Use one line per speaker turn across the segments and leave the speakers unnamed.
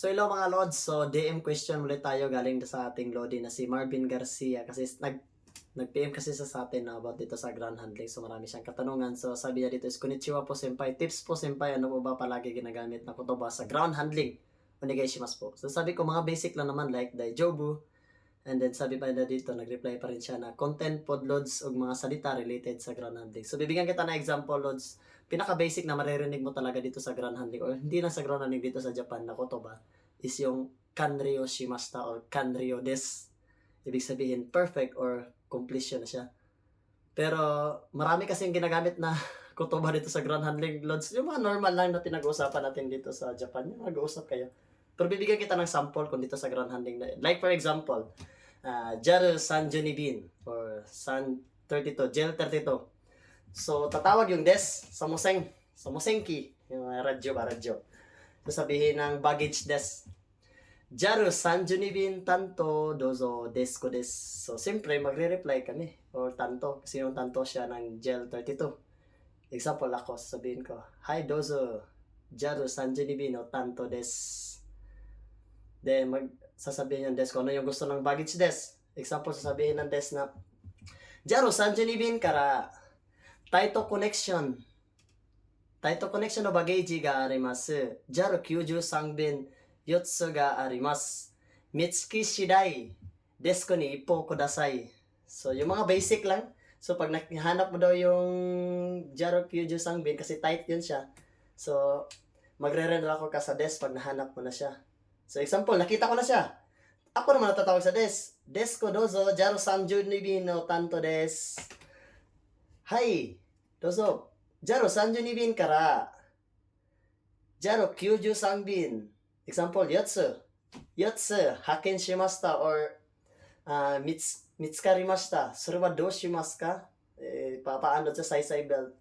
So hello mga Lods, so DM question ulit tayo galing sa ating Lodi na si Marvin Garcia kasi nag-PM kasi sa atin na about dito sa ground handling, so marami siyang katanungan. So sabi niya dito is konnichiwa po senpai, tips po senpai, ano po ba palagi ginagamit na kotoba sa ground handling? Onegaishimasu po. So sabi ko mga basic lang naman like daijobu, and then sabi pa na dito, nag-reply pa rin siya na content pod Lods o mga salita related sa ground handling. So bibigyan kita na example Lods, pinaka-basic na maririnig mo talaga dito sa ground handling or hindi lang sa ground handling dito sa Japan na kotoba is yung kanryo shimashita or kanryo des. Ibig sabihin perfect or completion na siya. Pero marami kasing ginagamit na kotoba dito sa ground handling Lods. Yung mga normal lang na pinag-uusapan natin dito sa Japan, yung mag-uusap kayo. Pero bibigyan kita ng sample kung dito sa ground handling na yun. Like for example, JAL Sanjuni Bin or San 32, JAL 32. So, tatawag yung des sa musenki, yung radyo ba, radyo. So, sabihin ng baggage des. JAL Sanjuni Bin tanto dozo desu des. So, siyempre, magre-reply kami. Or tanto, kasi yung tanto siya ng JAL 32. Example ako, sabihin ko, Hi dozo, JAL Sanjuni Bin o tanto des. Then, sasabihin ng des kung ano yung gusto ng baggage des. Example, sasabihin ng des na, JAL Sanjuni Bin kara, Taito connectionのバゲージがあります。JAL93 便4つがあります。見つけ次第、デスクに一報ください。So, yung mga basic lang. So, pag nakahanap mo daw yung JAL93 bin, kasi tight yun siya. So, magre-render ako ka sa desk pag nahanap mo na siya. So, example, nakita ko na siya. Ako naman natatawag sa desk. Desk ko dozo, JAL32 bin no tanto des. Hi, どうぞ。JAL32 便から JAL93 便 example 4つ派遣しました or 見つかりました。それはどうしますか？paano sa saysay belt?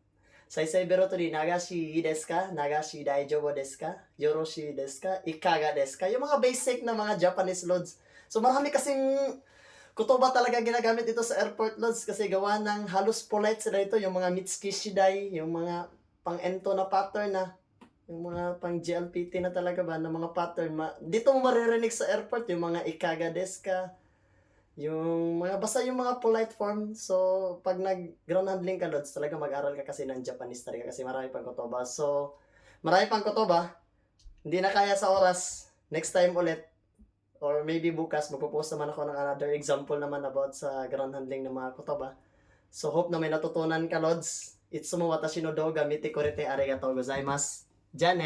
Saysay belt ni nagashi ii desu ka? Nagashi daijoubu desu ka? Yoroshii desu ka? Ikaga desu ka? Yung mga basic na mga Japanese Lods. So marami kasing kotoba talaga ginagamit dito sa airport Lods kasi gawa ng halos polite sila ito, yung mga Mitsuki Shidai, yung mga pang-ento na pattern na, yung mga pang GLPT na talaga ba, na mga pattern. Dito mo maririnig sa airport, yung mga ikaga desu ka, yung mga, basta yung mga polite form. So, pag nag-ground handling ka Lods, talaga mag-aral ka kasi ng Japanese talaga kasi marami pang kotoba. So, marami pang kotoba, hindi na kaya sa oras, next time ulit. Or maybe bukas, magpo-post naman ako ng another example naman about sa ground handling ng mga kotoba. So, hope na may natutunan ka, Lods. Itsumo watashi no douga mite kurete arigatou gozaimasu. Diyan